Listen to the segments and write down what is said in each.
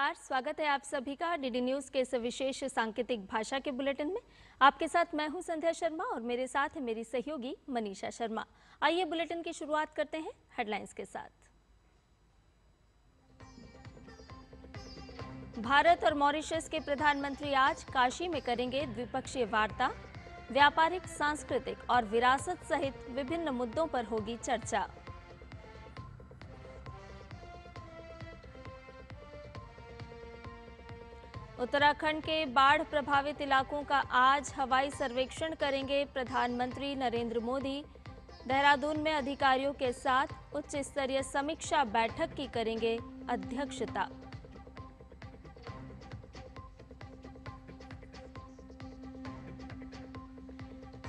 नमस्कार, स्वागत है आप सभी का डीडी न्यूज के इस विशेष सांकेतिक भाषा के बुलेटिन में। आपके साथ मैं हूं संध्या शर्मा और मेरे साथ है मेरी सहयोगी मनीषा शर्मा। आइए बुलेटिन की शुरुआत करते हैं हेडलाइंस के साथ। भारत और मॉरिशस के प्रधानमंत्री आज काशी में करेंगे द्विपक्षीय वार्ता। व्यापारिक, सांस्कृतिक और विरासत सहित विभिन्न मुद्दों पर होगी चर्चा। उत्तराखंड के बाढ़ प्रभावित इलाकों का आज हवाई सर्वेक्षण करेंगे प्रधानमंत्री नरेंद्र मोदी। देहरादून में अधिकारियों के साथ उच्च स्तरीय समीक्षा बैठक की करेंगे अध्यक्षता।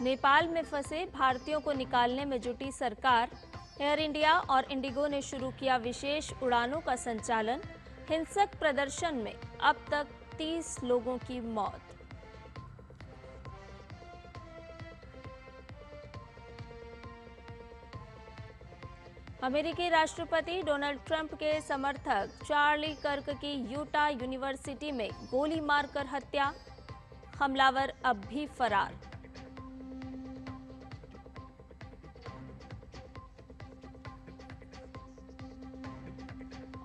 नेपाल में फंसे भारतीयों को निकालने में जुटी सरकार। एयर इंडिया और इंडिगो ने शुरू किया विशेष उड़ानों का संचालन। हिंसक प्रदर्शन में अब तक 30 लोगों की मौत। अमेरिकी राष्ट्रपति डोनाल्ड ट्रंप के समर्थक चार्ली कर्क की यूटा यूनिवर्सिटी में गोली मारकर हत्या। हमलावर अब भी फरार।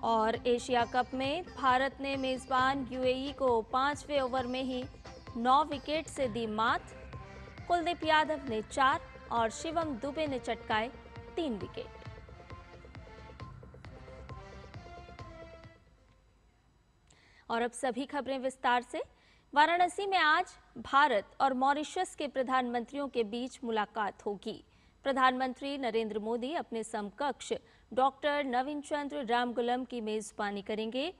और एशिया कप में भारत ने मेजबान यूएई को 5वें ओवर में ही 9 विकेट से दी मात। कुलदीप यादव ने 4 और शिवम दुबे ने चटकाए 3 विकेट। और अब सभी खबरें विस्तार से। वाराणसी में आज भारत और मॉरिशस के प्रधानमंत्रियों के बीच मुलाकात होगी। प्रधानमंत्री नरेंद्र मोदी अपने समकक्ष डॉक्टर नवीन चंद्र रामगुलम की मेजबानी करेंगे।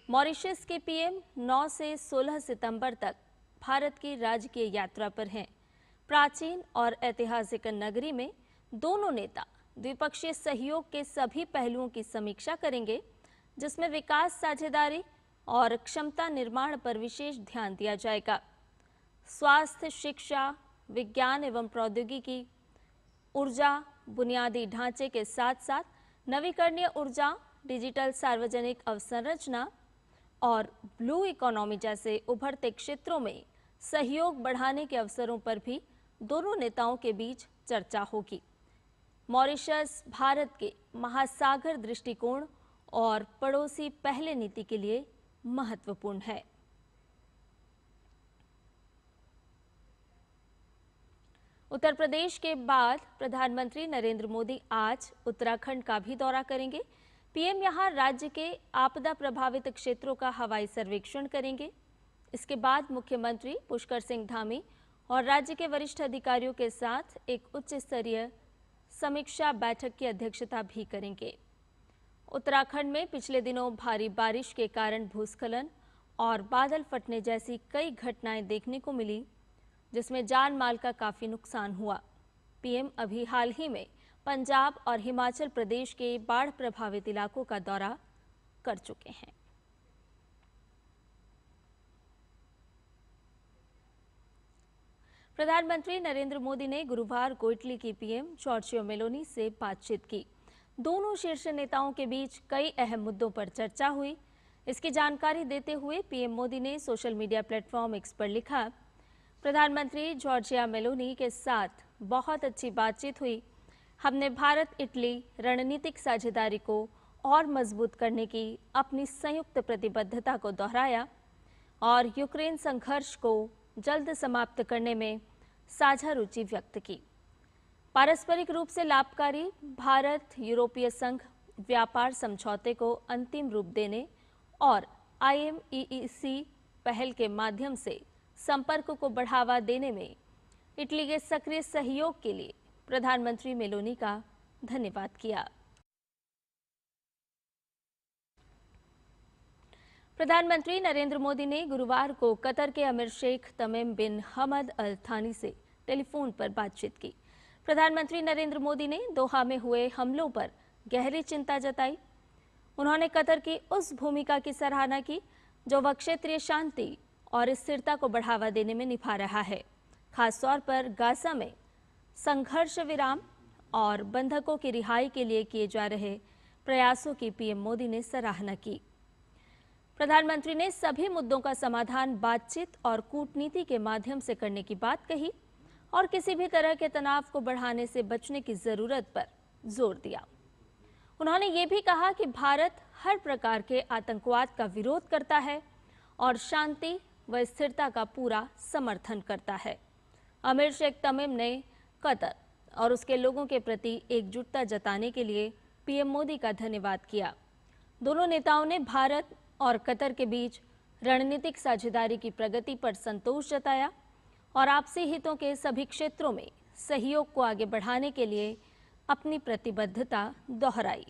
मॉरिशस के पीएम 9 से 16 सितंबर तक भारत की राजकीय यात्रा पर हैं। प्राचीन और ऐतिहासिक नगरी में दोनों नेता द्विपक्षीय सहयोग के सभी पहलुओं की समीक्षा करेंगे, जिसमें विकास, साझेदारी और क्षमता निर्माण पर विशेष ध्यान दिया जाएगा। स्वास्थ्य, शिक्षा, विज्ञान एवं प्रौद्योगिकी, ऊर्जा, बुनियादी ढांचे के साथ साथ नवीकरणीय ऊर्जा, डिजिटल सार्वजनिक अवसंरचना और ब्लू इकोनॉमी जैसे उभरते क्षेत्रों में सहयोग बढ़ाने के अवसरों पर भी दोनों नेताओं के बीच चर्चा होगी। मॉरिशस भारत के महासागर दृष्टिकोण और पड़ोसी पहले नीति के लिए महत्वपूर्ण है। उत्तर प्रदेश के बाद प्रधानमंत्री नरेंद्र मोदी आज उत्तराखंड का भी दौरा करेंगे। पीएम यहां राज्य के आपदा प्रभावित क्षेत्रों का हवाई सर्वेक्षण करेंगे। इसके बाद मुख्यमंत्री पुष्कर सिंह धामी और राज्य के वरिष्ठ अधिकारियों के साथ एक उच्च स्तरीय समीक्षा बैठक की अध्यक्षता भी करेंगे। उत्तराखंड में पिछले दिनों भारी बारिश के कारण भूस्खलन और बादल फटने जैसी कई घटनाएं देखने को मिली, जिसमें जान माल का काफी नुकसान हुआ। पीएम अभी हाल ही में पंजाब और हिमाचल प्रदेश के बाढ़ प्रभावित इलाकों का दौरा कर चुके हैं। प्रधानमंत्री नरेंद्र मोदी ने गुरुवार को इटली की पीएम जॉर्जिया मेलोनी से बातचीत की। दोनों शीर्ष नेताओं के बीच कई अहम मुद्दों पर चर्चा हुई। इसकी जानकारी देते हुए पीएम मोदी ने सोशल मीडिया प्लेटफॉर्म एक्स पर लिखा, प्रधानमंत्री जॉर्जिया मेलोनी के साथ बहुत अच्छी बातचीत हुई। हमने भारत इटली रणनीतिक साझेदारी को और मजबूत करने की अपनी संयुक्त प्रतिबद्धता को दोहराया और यूक्रेन संघर्ष को जल्द समाप्त करने में साझा रुचि व्यक्त की। पारस्परिक रूप से लाभकारी भारत यूरोपीय संघ व्यापार समझौते को अंतिम रूप देने और IMEEC पहल के माध्यम से संपर्क को बढ़ावा देने में इटली के सक्रिय सहयोग के लिए प्रधानमंत्री मेलोनी का धन्यवाद किया। प्रधानमंत्री नरेंद्र मोदी ने गुरुवार को कतर के अमीर शेख तमीम बिन हमद अल थानी से टेलीफोन पर बातचीत की। प्रधानमंत्री नरेंद्र मोदी ने दोहा में हुए हमलों पर गहरी चिंता जताई। उन्होंने कतर की उस भूमिका की सराहना की जो वह क्षेत्रीय शांति और स्थिरता को बढ़ावा देने में निभा रहा है, खासतौर पर गाजा में संघर्ष विराम और बंधकों की रिहाई के लिए किए जा रहे प्रयासों की पीएम मोदी ने सराहना की। प्रधानमंत्री ने सभी मुद्दों का समाधान बातचीत और कूटनीति के माध्यम से करने की बात कही और किसी भी तरह के तनाव को बढ़ाने से बचने की जरूरत पर जोर दिया। उन्होंने ये भी कहा कि भारत हर प्रकार के आतंकवाद का विरोध करता है और शांति व स्थिरता का पूरा समर्थन करता है। अमीर शेख तमीम ने कतर और उसके लोगों के प्रति एकजुटता जताने के लिए पीएम मोदी का धन्यवाद किया। दोनों नेताओं ने भारत और कतर के बीच रणनीतिक साझेदारी की प्रगति पर संतोष जताया और आपसी हितों के सभी क्षेत्रों में सहयोग को आगे बढ़ाने के लिए अपनी प्रतिबद्धता दोहराई।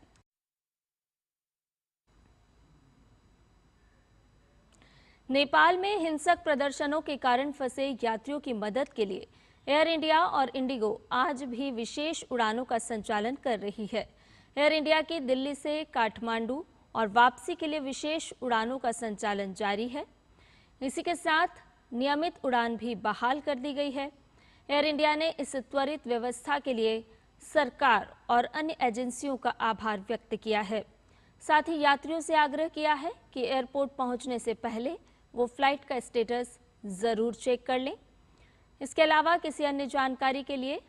नेपाल में हिंसक प्रदर्शनों के कारण फंसे यात्रियों की मदद के लिए एयर इंडिया और इंडिगो आज भी विशेष उड़ानों का संचालन कर रही है। एयर इंडिया की दिल्ली से काठमांडू और वापसी के लिए विशेष उड़ानों का संचालन जारी है। इसी के साथ नियमित उड़ान भी बहाल कर दी गई है। एयर इंडिया ने इस त्वरित व्यवस्था के लिए सरकार और अन्य एजेंसियों का आभार व्यक्त किया है। साथ ही यात्रियों से आग्रह किया है कि एयरपोर्ट पहुंचने से पहले वो फ्लाइट का स्टेटस जरूर चेक कर लें। इसके अलावा किसी अन्य जानकारी के लिए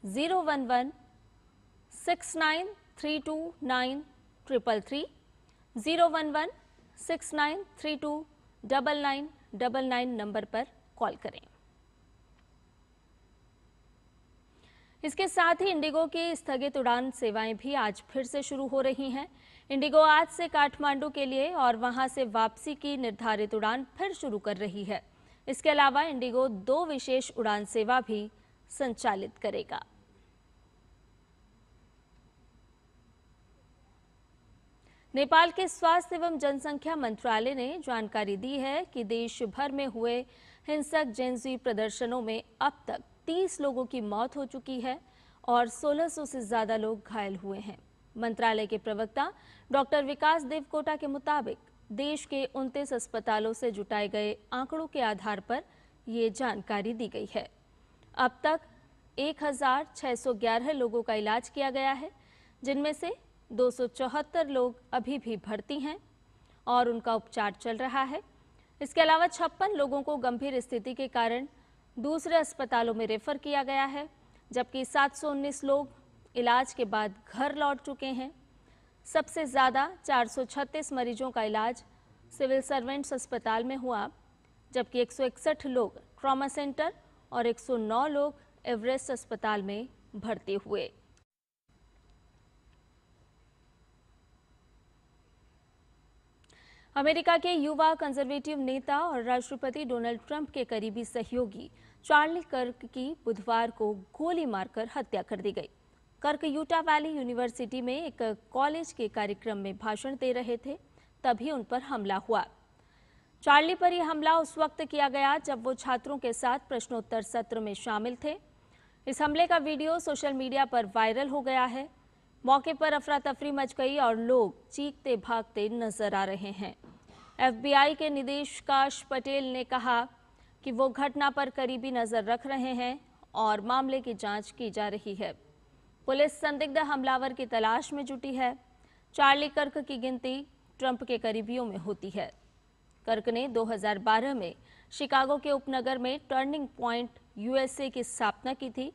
011-6932-9333, 011-6932-9999 नंबर पर कॉल करें। इसके साथ ही इंडिगो की स्थगित उड़ान सेवाएं भी आज फिर से शुरू हो रही हैं। इंडिगो आज से काठमांडू के लिए और वहां से वापसी की निर्धारित उड़ान फिर शुरू कर रही है। इसके अलावा इंडिगो 2 विशेष उड़ान सेवा भी संचालित करेगा। नेपाल के स्वास्थ्य एवं जनसंख्या मंत्रालय ने जानकारी दी है कि देश भर में हुए हिंसक जेन-ज़ी प्रदर्शनों में अब तक 30 लोगों की मौत हो चुकी है और 1600 से ज्यादा लोग घायल हुए हैं। मंत्रालय के प्रवक्ता डॉक्टर विकास देवकोटा के मुताबिक देश के 29 अस्पतालों से जुटाए गए आंकड़ों के आधार पर ये जानकारी दी गई है। अब तक 1611 लोगों का इलाज किया गया है, जिनमें से 274 लोग अभी भी भर्ती हैं और उनका उपचार चल रहा है। इसके अलावा 56 लोगों को गंभीर स्थिति के कारण दूसरे अस्पतालों में रेफर किया गया है, जबकि 719 लोग इलाज के बाद घर लौट चुके हैं। सबसे ज़्यादा 436 मरीजों का इलाज सिविल सर्वेंट्स अस्पताल में हुआ, जबकि 161 लोग ट्रॉमा सेंटर और 109 लोग एवरेस्ट अस्पताल में भर्ती हुए। अमेरिका के युवा कंजर्वेटिव नेता और राष्ट्रपति डोनाल्ड ट्रंप के करीबी सहयोगी चार्ली कर्क की बुधवार को गोली मारकर हत्या कर दी गई। कर्क यूटा वैली यूनिवर्सिटी में एक कॉलेज के कार्यक्रम में भाषण दे रहे थे, तभी उन पर हमला हुआ। चार्ली पर यह हमला उस वक्त किया गया जब वो छात्रों के साथ प्रश्नोत्तर सत्र में शामिल थे। इस हमले का वीडियो सोशल मीडिया पर वायरल हो गया है। मौके पर अफरा तफरी मच गई और लोग चीखते भागते नजर आ रहे हैं। FBI के निदेशकाश पटेल ने कहा कि वो घटना पर करीबी नजर रख रहे हैं और मामले की जांच की जा रही है। पुलिस संदिग्ध हमलावर की तलाश में जुटी है। चार्ली कर्क की गिनती ट्रंप के करीबियों में होती है। कर्क ने 2012 में शिकागो के उपनगर में टर्निंग पॉइंट USA की स्थापना की थी।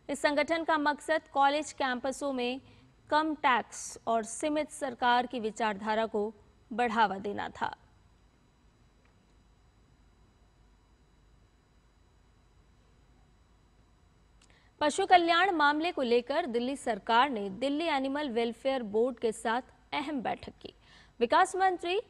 इस संगठन का मकसद कॉलेज कैंपसों में कम टैक्स और सीमित सरकार की विचारधारा को बढ़ावा देना था। पशु कल्याण मामले को लेकर दिल्ली सरकार ने दिल्ली एनिमल वेलफेयर बोर्ड के साथ अहम बैठक की। विकास मंत्री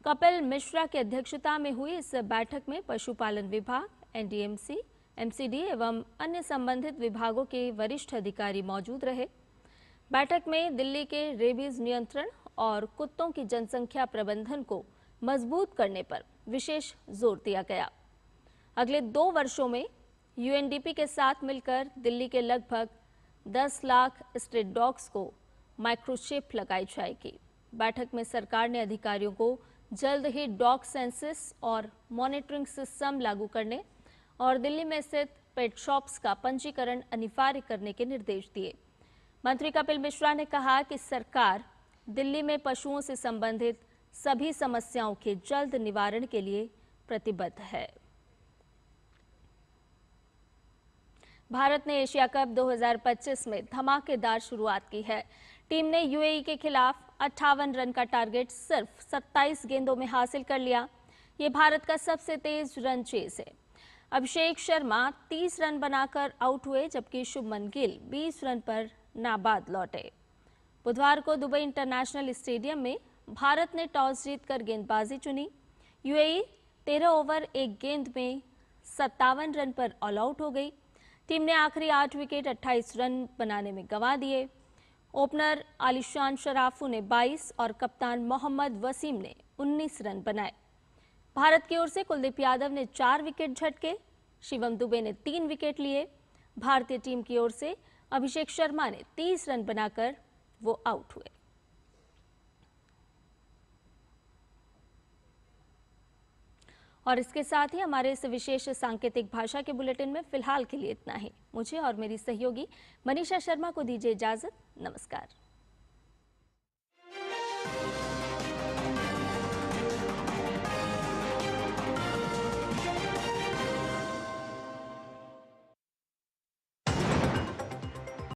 कपिल मिश्रा की अध्यक्षता में हुई इस बैठक में पशुपालन विभाग, NDMC, MCD एवं अन्य संबंधित विभागों के वरिष्ठ अधिकारी मौजूद रहे। बैठक में दिल्ली के रेबीज नियंत्रण और कुत्तों की जनसंख्या प्रबंधन को मजबूत करने पर विशेष जोर दिया गया। अगले 2 वर्षों में UNDP के साथ मिलकर दिल्ली के लगभग 10 लाख स्ट्रीट डॉग्स को माइक्रोचिप लगाई जाएगी। बैठक में सरकार ने अधिकारियों को जल्द ही डॉग सेंसस और मॉनिटरिंग सिस्टम लागू करने और दिल्ली में स्थित पेट शॉप्स का पंजीकरण अनिवार्य करने के निर्देश दिए। मंत्री कपिल मिश्रा ने कहा कि सरकार दिल्ली में पशुओं से संबंधित सभी समस्याओं के जल्द निवारण के लिए प्रतिबद्ध है। भारत ने एशिया कप 2025 में धमाकेदार शुरुआत की है। टीम ने यूएई के खिलाफ 58 रन का टारगेट सिर्फ 27 गेंदों में हासिल कर लिया। ये भारत का सबसे तेज रन चेज है। अभिषेक शर्मा 30 रन बनाकर आउट हुए, जबकि शुभमन गिल 20 रन पर नाबाद लौटे। बुधवार को दुबई इंटरनेशनल स्टेडियम में भारत ने टॉस जीतकर गेंदबाजी चुनी। यूएई 13 ओवर 1 गेंद में 57 रन पर ऑल आउट हो गई। टीम ने आखिरी 8 विकेट 28 रन बनाने में गंवा दिए। ओपनर आलिशान शराफू ने 22 और कप्तान मोहम्मद वसीम ने 19 रन बनाए। भारत की ओर से कुलदीप यादव ने 4 विकेट झटके, शिवम दुबे ने 3 विकेट लिए। भारतीय टीम की ओर से अभिषेक शर्मा ने 30 रन बनाकर वो आउट हुए। और इसके साथ ही हमारे इस विशेष सांकेतिक भाषा के बुलेटिन में फिलहाल के लिए इतना ही। मुझे और मेरी सहयोगी मनीषा शर्मा को दीजिए इजाजत। नमस्कार।